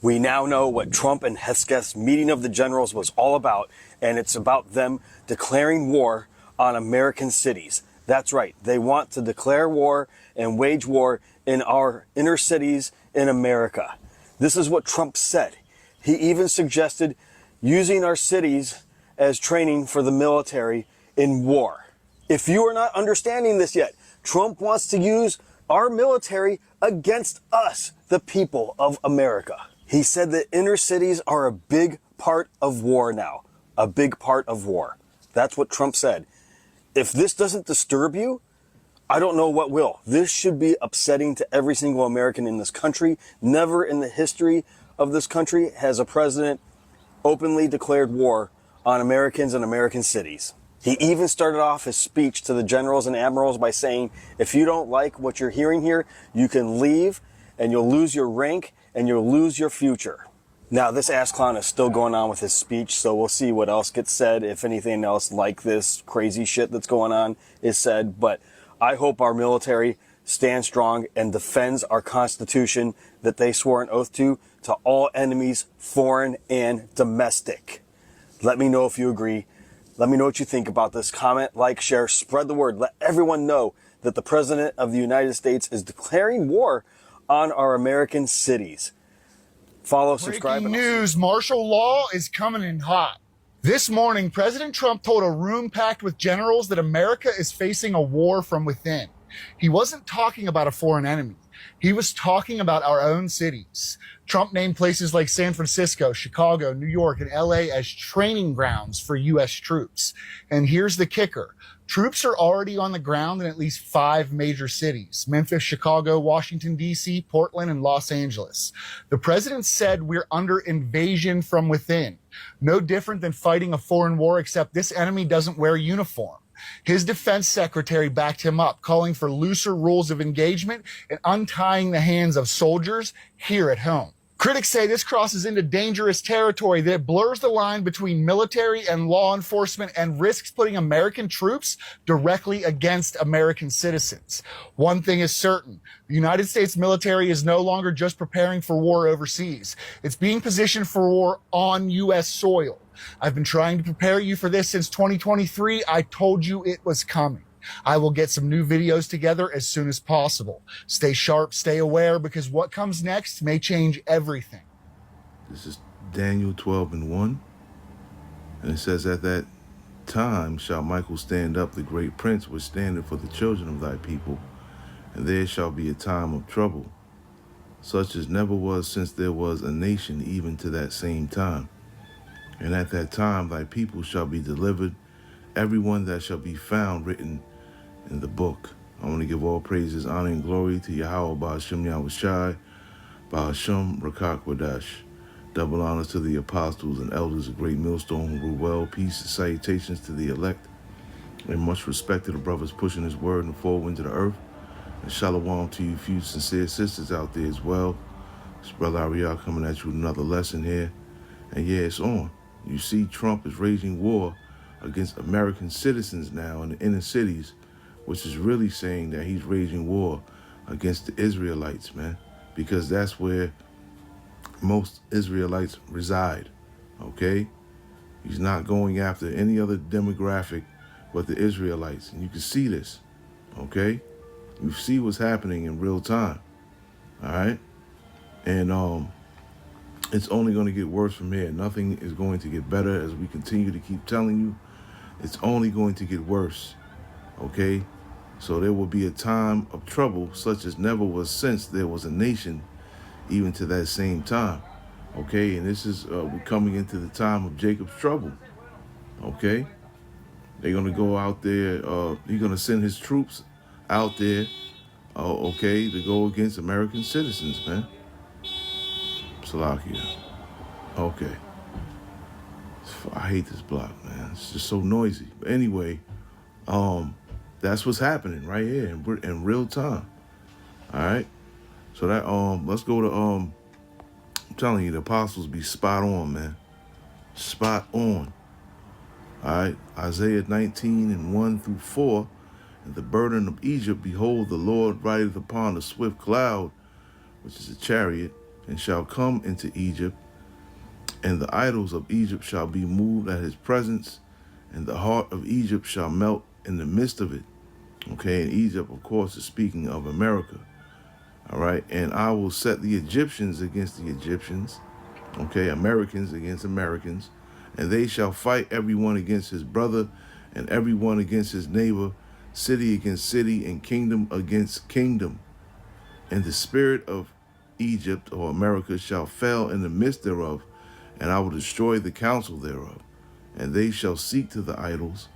We now know what Trump and Hesketh's meeting of the generals was all about, and it's about them declaring war on American cities. That's right, they want to declare war and wage war in our inner cities in America. This is what Trump said. He even suggested using our cities as training for the military in war. If you are not understanding this yet, Trump wants to use our military against us, the people of America. He said that inner cities are a big part of war now. A big part of war. That's what Trump said. If this doesn't disturb you, I don't know what will. This should be upsetting to every single American in this country. Never in the history of this country has a president openly declared war on Americans and American cities. He even started off his speech to the generals and admirals by saying, if you don't like what you're hearing here, you can leave and you'll lose your rank and you'll lose your future. Now, this ass clown is still going on with his speech, so we'll see what else gets said, if anything else like this crazy shit that's going on is said. But I hope our military stands strong and defends our Constitution that they swore an oath to all enemies, foreign and domestic. Let me know if you agree. Let me know what you think about this. Comment, like, share, spread the word. Let everyone know that the President of the United States is declaring war on our American cities. Follow, subscribe. Breaking news, martial law is coming in hot. This morning, President Trump told a room packed with generals that America is facing a war from within. He wasn't talking about a foreign enemy. He was talking about our own cities. Trump named places like San Francisco, Chicago, New York, and LA as training grounds for U.S. troops. And here's the kicker. Troops are already on the ground in at least 5 major cities: Memphis, Chicago, Washington, D.C., Portland, and Los Angeles. The president said we're under invasion from within. No different than fighting a foreign war, except this enemy doesn't wear a uniform. His defense secretary backed him up, calling for looser rules of engagement and untying the hands of soldiers here at home. Critics say this crosses into dangerous territory that blurs the line between military and law enforcement and risks putting American troops directly against American citizens. One thing is certain, the United States military is no longer just preparing for war overseas. It's being positioned for war on U.S. soil. I've been trying to prepare you for this since 2023. I told you it was coming. I will get some new videos together as soon as possible. Stay sharp, stay aware, because what comes next may change everything. This is Daniel 12:1, and it says, at that time shall Michael stand up, the great prince, which standeth for the children of thy people, and there shall be a time of trouble, such as never was since there was a nation, even to that same time. And at that time thy people shall be delivered, every one that shall be found written in the book. I want to give all praises, honor, and glory to YAHAWAH, BAHASHAM, YAHAWASHI, BAHASHAM, REKAKWADASH. Double honors to the apostles and elders of Great Millstone who rule well. Peace and salutations to the elect. And much respect to the brothers pushing his word in the four winds of the earth. And shalom to you few sincere sisters out there as well. It's Brother Ariel coming at you with another lesson here. And yeah, it's on. You see, Trump is waging war against American citizens now in the inner cities, which is really saying that he's waging war against the Israelites, man, because that's where most Israelites reside, okay? He's not going after any other demographic but the Israelites, and you can see this, okay? You see what's happening in real time, all right? And it's only going to get worse from here. Nothing is going to get better as we continue to keep telling you. It's only going to get worse, okay? So there will be a time of trouble such as never was since there was a nation, even to that same time, okay? And this is, we're coming into the time of Jacob's trouble, okay? They're going to go out there, he's going to send his troops out there, okay, to go against American citizens, man. Salakia. Okay. I hate this block, man. It's just so noisy. But anyway, that's what's happening right here in real time. All right. So that let's go to I'm telling you, the apostles be spot on, man. Spot on. All right. Isaiah 19:1-4. And the burden of Egypt, behold, the Lord rideth upon a swift cloud, which is a chariot, and shall come into Egypt, and the idols of Egypt shall be moved at his presence, and the heart of Egypt shall melt in the midst of it. Okay, and Egypt, of course, is speaking of America. All right, and I will set the Egyptians against the Egyptians, okay, Americans against Americans, and they shall fight everyone against his brother, and everyone against his neighbor, city against city, and kingdom against kingdom. And the spirit of Egypt, or America, shall fail in the midst thereof, and I will destroy the counsel thereof. And they shall seek to the idols,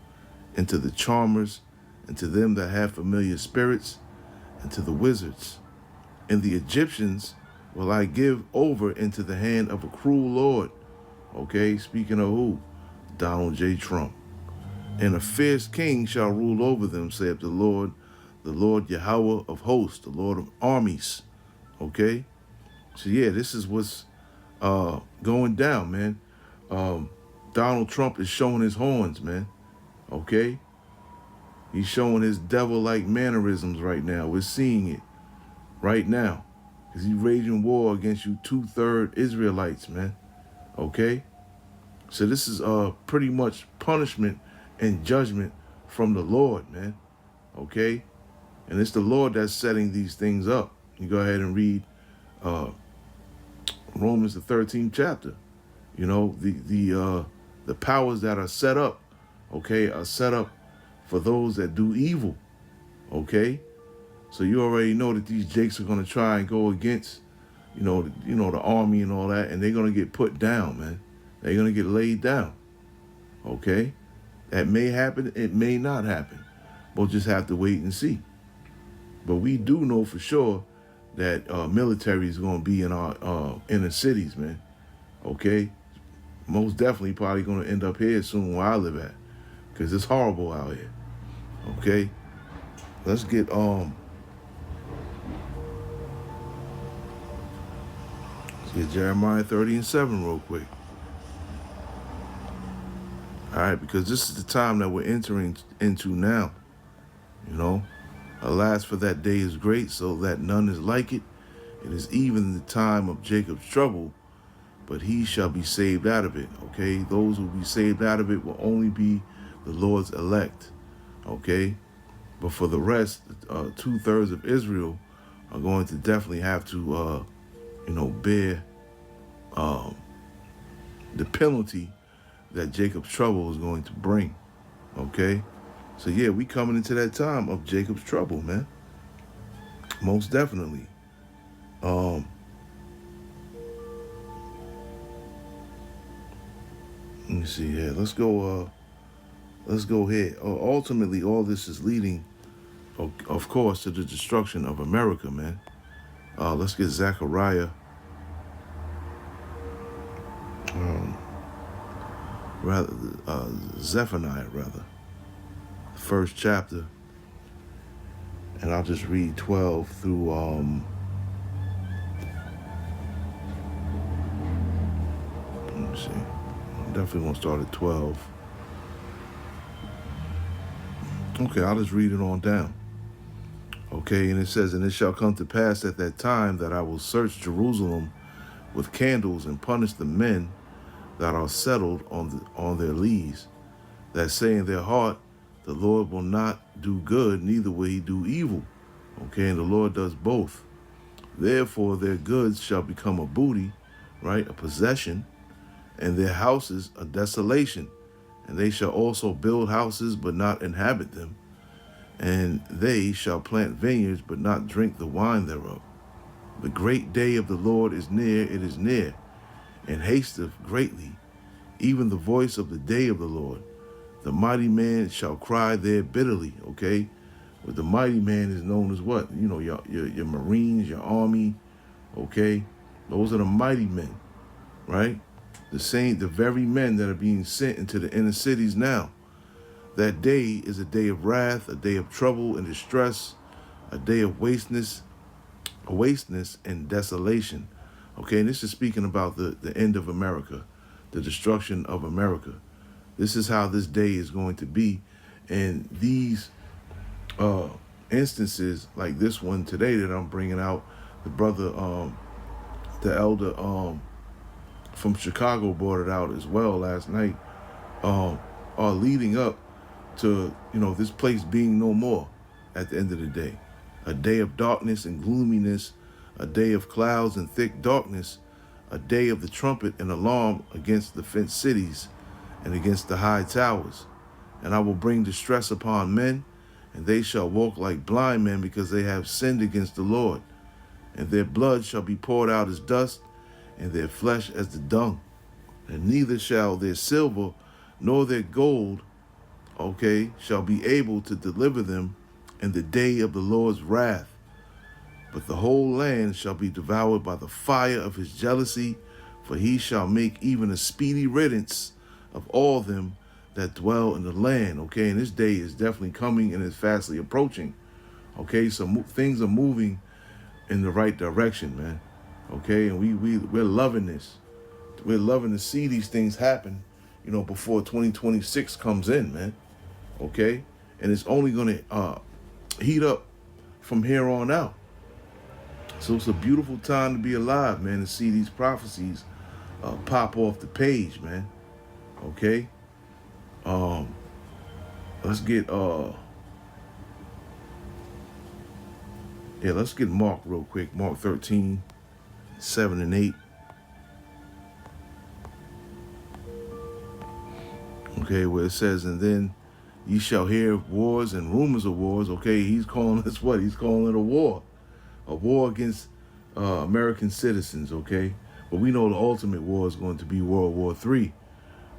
and to the charmers, and to them that have familiar spirits, and to the wizards. And the Egyptians will I give over into the hand of a cruel Lord. Okay, speaking of who? Donald J. Trump. And a fierce king shall rule over them, saith the Lord Yahawah of hosts, the Lord of armies. Okay? So yeah, this is what's going down, man. Donald Trump is showing his horns, man. Okay? He's showing his devil-like mannerisms right now. We're seeing it right now. Because he's waging war against you 2/3 Israelites, man. Okay? So this is pretty much punishment and judgment from the Lord, man. Okay? And it's the Lord that's setting these things up. You go ahead and read Romans the 13th chapter. You know, the powers that are set up, okay, are set up for those that do evil. Okay? So you already know that these jakes are going to try and go against, you know, the army and all that, and they're going to get put down, man. They're going to get laid down. Okay? That may happen. It may not happen. We'll just have to wait and see. But we do know for sure that military is going to be in our inner cities, man. Okay? Most definitely probably going to end up here soon where I live at, because it's horrible out here. Okay? Let's get Jeremiah 30:7 real quick. All right, because this is the time that we're entering into now. You know, alas, for that day is great, so that none is like it. It is even the time of Jacob's trouble, but he shall be saved out of it. Okay, those who will be saved out of it will only be the Lord's elect. Okay, but for the rest, 2/3 of Israel are going to definitely have to, bear the penalty that Jacob's trouble is going to bring. Okay, so yeah, we coming into that time of Jacob's trouble, man. Most definitely. Let me see here. Let's go ahead. Ultimately, all this is leading, of course, to the destruction of America, man. Let's get Zechariah. Zephaniah, first chapter. And I'll just read 12 through, let me see. I'm definitely going to start at 12. Okay, I'll just read it on down. Okay, and it says, and it shall come to pass at that time that I will search Jerusalem with candles and punish the men that are settled on their lees, that say in their heart, the Lord will not do good, neither will he do evil. Okay, and the Lord does both. Therefore their goods shall become a booty, right, a possession, and their houses a desolation. And they shall also build houses, but not inhabit them. And they shall plant vineyards, but not drink the wine thereof. The great day of the Lord is near, it is near, and hasteth greatly, even the voice of the day of the Lord. The mighty man shall cry there bitterly, okay? But the mighty man is known as what? You know, your Marines, your Army, okay? Those are the mighty men, right? The very men that are being sent into the inner cities now. That day is a day of wrath, a day of trouble and distress, a day of wasteness and desolation. Okay, and this is speaking about the end of America, the destruction of America. This is how this day is going to be. And these instances, like this one today that I'm bringing out, the brother the elder from Chicago brought it out as well last night, are leading up to, you know, this place being no more at the end of the day. A day of darkness and gloominess, a day of clouds and thick darkness, a day of the trumpet and alarm against the fenced cities and against the high towers. And I will bring distress upon men, and they shall walk like blind men, because they have sinned against the Lord. And their blood shall be poured out as dust, and their flesh as the dung. And neither shall their silver nor their gold, okay, shall be able to deliver them in the day of the Lord's wrath. But the whole land shall be devoured by the fire of his jealousy, for he shall make even a speedy riddance of all them that dwell in the land. Okay, and this day is definitely coming and is fastly approaching. Okay, so things are moving in the right direction, man. Okay, and we're loving this. We're loving to see these things happen, you know, before 2026 comes in, man. Okay, and it's only going to heat up from here on out. So it's a beautiful time to be alive, man, to see these prophecies pop off the page, man. Okay, let's get let's get Mark real quick. Mark 13, 7 and 8. Okay, where it says, and then ye shall hear of wars and rumors of wars. Okay, he's calling this what? He's calling it a war against American citizens. Okay, but we know the ultimate war is going to be World War III.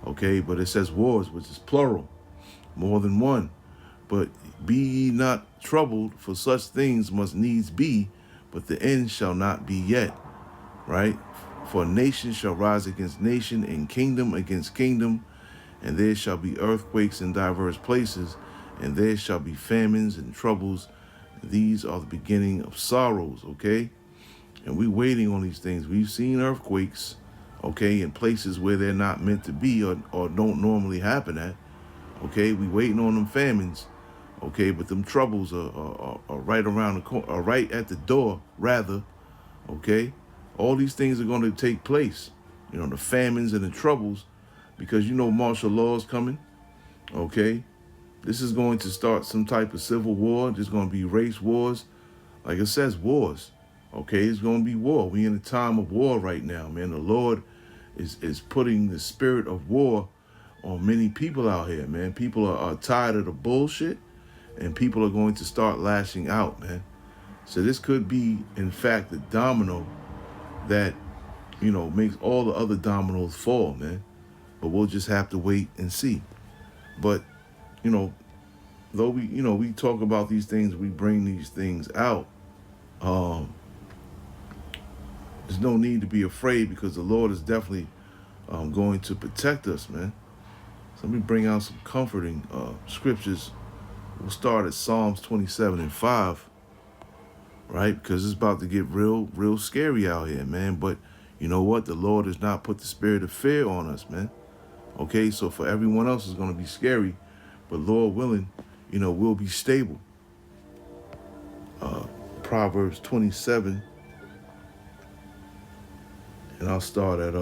Okay, but it says wars, which is plural, more than one. But be ye not troubled, for such things must needs be, but the end shall not be yet. Right? For nation shall rise against nation, and kingdom against kingdom, and there shall be earthquakes in diverse places, and there shall be famines and troubles. These are the beginning of sorrows. Okay, and we waiting on these things. We've seen earthquakes, okay, in places where they're not meant to be, or don't normally happen at. Okay, we waiting on them famines. Okay, but them troubles are right around the corner, are right at the door, rather. Okay, all these things are going to take place. You know, the famines and the troubles, because you know martial law is coming. Okay, this is going to start some type of civil war. There's going to be race wars, like it says, wars. Okay, it's going to be war. We in a time of war right now, man. The Lord is putting the spirit of war on many people out here, man. People are tired of the bullshit, and people are going to start lashing out, man. So this could be, in fact, the domino that, you know, makes all the other dominoes fall, man. But we'll just have to wait and see. But, you know, though we talk about these things, we bring these things out, there's no need to be afraid, because the Lord is definitely going to protect us, man. So let me bring out some comforting scriptures. We'll start at Psalms 27 and 5, right? Because it's about to get real scary out here, man. But you know what? The Lord has not put the spirit of fear on us, man. Okay, so for everyone else, it's going to be scary. But Lord willing, you know, we'll be stable. Proverbs 27. And I'll start at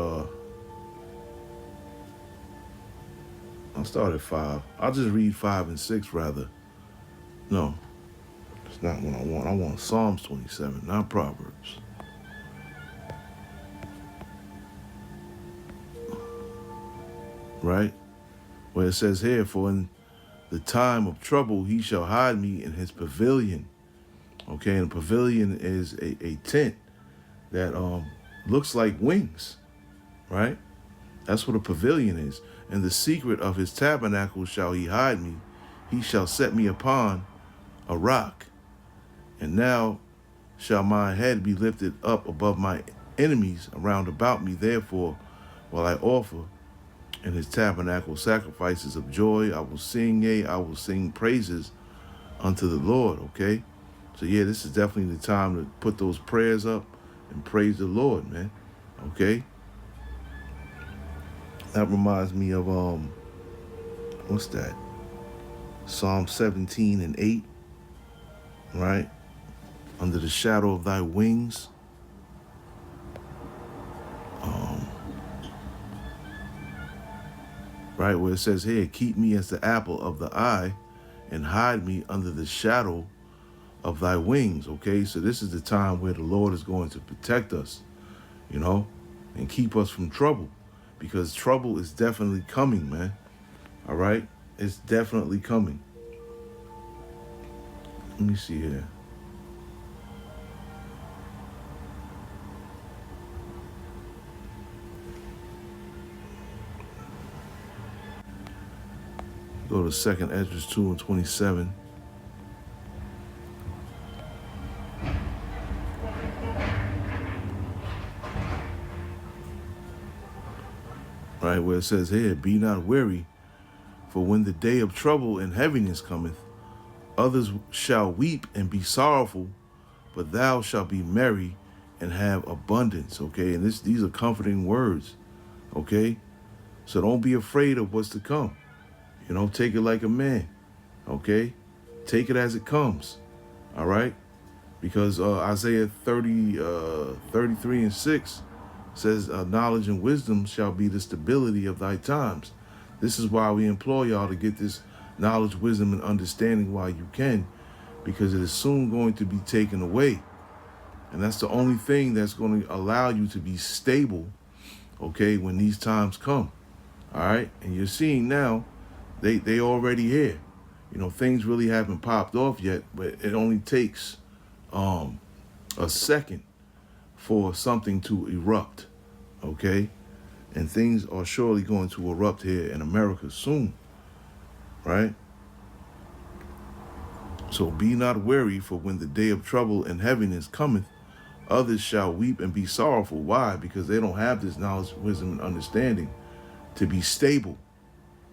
5. I'll just read 5 and 6 rather. No, it's not what I want. I want Psalms 27, not Proverbs. Right? Where it says here, for in the time of trouble he shall hide me in his pavilion. Okay, and a pavilion is a tent that looks like wings, right? That's what a pavilion is. In the secret of his tabernacle shall he hide me. He shall set me upon a rock. And now shall my head be lifted up above my enemies around about me. Therefore, while I offer in his tabernacle sacrifices of joy, I will sing, yea, I will sing praises unto the Lord. Okay? So yeah, this is definitely the time to put those prayers up and praise the Lord, man. Okay? That reminds me of what's that? Psalm 17 and 8. Right? Under the shadow of thy wings. right? Where it says here, keep me as the apple of the eye and hide me under the shadow of thy wings, okay? So this is the time where the Lord is going to protect us, you know, and keep us from trouble, because trouble is definitely coming, man. All right? It's definitely coming. Let me see here. Go to 2nd Esdras 2 and 27. Right, where it says here, be not weary, for when the day of trouble and heaviness cometh, others shall weep and be sorrowful, but thou shalt be merry and have abundance, okay? And these are comforting words, okay? So don't be afraid of what's to come. You know, take it like a man, okay? Take it as it comes, all right? Because Isaiah 33 and 6 says, knowledge and wisdom shall be the stability of thy times. This is why we implore y'all to get this knowledge, wisdom, and understanding while you can, because it is soon going to be taken away. And that's the only thing that's going to allow you to be stable, okay, when these times come, all right? And you're seeing now, they already here. You know, things really haven't popped off yet, but it only takes a second for something to erupt, okay? And things are surely going to erupt here in America soon, right? So be not weary, for when the day of trouble and heaviness cometh, others shall weep and be sorrowful. Why? Because they don't have this knowledge, wisdom, and understanding to be stable.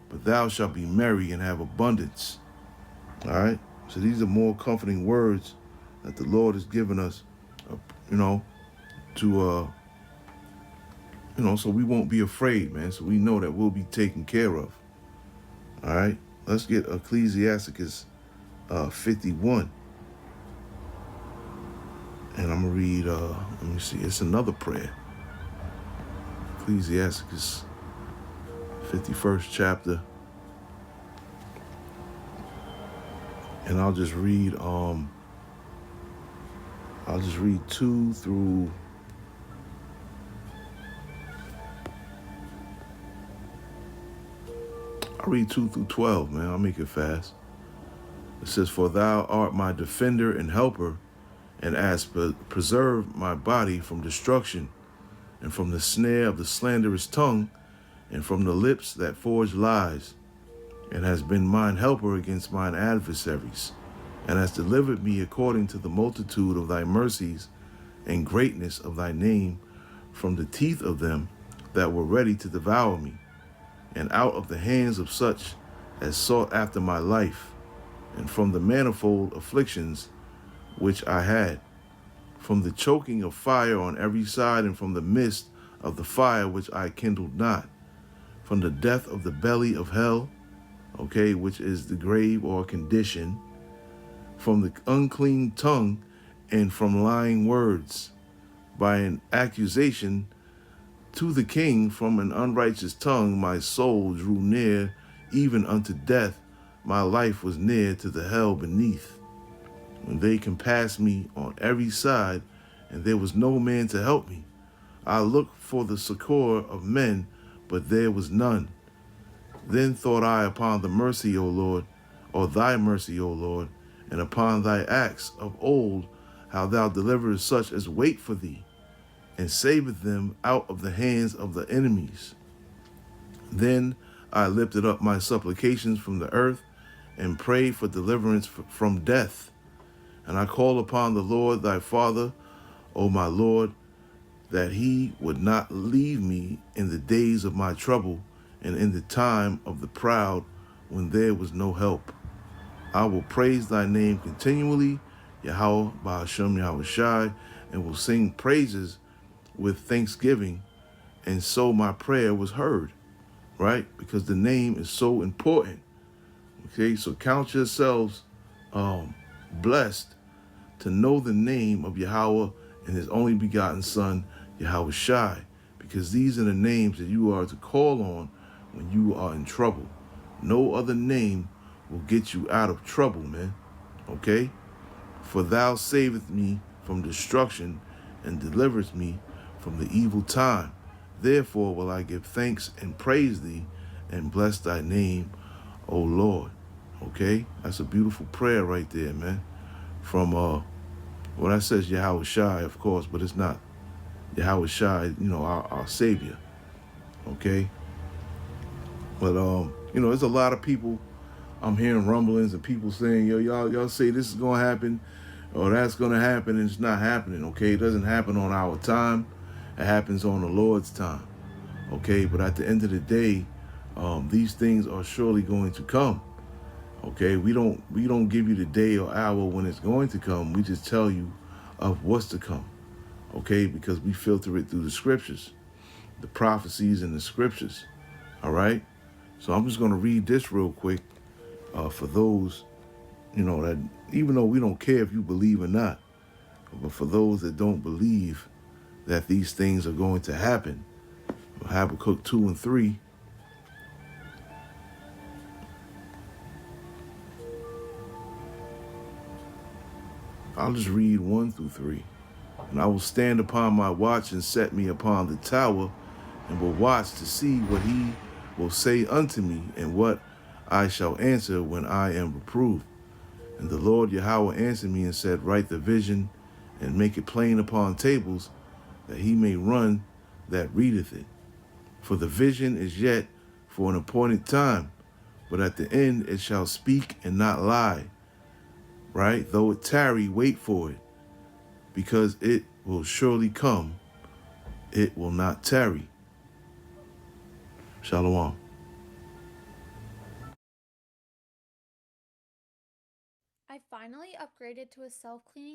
But thou shalt be merry and have abundance. All right? So these are more comforting words that the Lord has given us, you know, to, you know, so we won't be afraid, man. So we know that we'll be taken care of. All right? Let's get Ecclesiasticus 51. And I'm going to read, let me see, it's another prayer. Ecclesiasticus 51st chapter. And I'll just read 2 through I'll read 2 through 12, man. I'll make it fast. It says, for thou art my defender and helper, and hast preserved my body from destruction, and from the snare of the slanderous tongue, and from the lips that forge lies, and has been mine helper against mine adversaries, and hast delivered me according to the multitude of thy mercies and greatness of thy name, from the teeth of them that were ready to devour me, and out of the hands of such as sought after my life, and from the manifold afflictions which I had, from the choking of fire on every side, and from the midst of the fire which I kindled not, from the death of the belly of hell, okay, which is the grave or condition, from the unclean tongue, and from lying words, by an accusation to the king, from an unrighteous tongue, my soul drew near, even unto death. My life was near to the hell beneath. When they compassed me on every side, and there was no man to help me, I looked for the succor of men, but there was none. Then thought I upon the mercy, O Lord, or thy mercy, O Lord, and upon thy acts of old, how thou deliverest such as wait for thee, and saveth them out of the hands of the enemies. Then I lifted up my supplications from the earth, and prayed for deliverance from death. And I called upon the Lord thy Father, O my Lord, that he would not leave me in the days of my trouble, and in the time of the proud, when there was no help. I will praise thy name continually, YAHAWAH, BAHASHAM, YAHAWASHI, and will sing praises with thanksgiving. And so my prayer was heard, right? Because the name is so important. Okay, so count yourselves blessed to know the name of Yahweh and his only begotten son, YAHAWASHI, because these are the names that you are to call on when you are in trouble. No other name will get you out of trouble, man. Okay? For thou savest me from destruction and deliverest me from the evil time. Therefore will I give thanks and praise thee and bless thy name, O Lord. Okay? That's a beautiful prayer right there, man. From, well, that says YAHAWASHI, of course, but it's not YAHAWASHI, you know, our Savior. Okay? But, you know, there's a lot of people, I'm hearing rumblings and people saying, yo, y'all say this is going to happen or that's going to happen, and it's not happening, okay? It doesn't happen on our time. It happens on the Lord's time, okay? But at the end of the day, these things are surely going to come, okay? We don't give you the day or hour when it's going to come. We just tell you of what's to come, okay? Because we filter it through the scriptures, the prophecies in the scriptures, all right? So I'm just going to read this real quick for those, you know, that even though we don't care if you believe or not, but for those that don't believe that these things are going to happen, Habakkuk 2 and 3. I'll just read 1 through 3. And I will stand upon my watch and set me upon the tower, and will watch to see what he will say unto me, and what I shall answer when I am reproved. And the Lord Yahweh answered me and said, write the vision and make it plain upon tables, that he may run that readeth it. For the vision is yet for an appointed time, but at the end it shall speak and not lie. Right? Though it tarry, wait for it, because it will surely come. It will not tarry. Shalom. I finally upgraded to a self-cleaning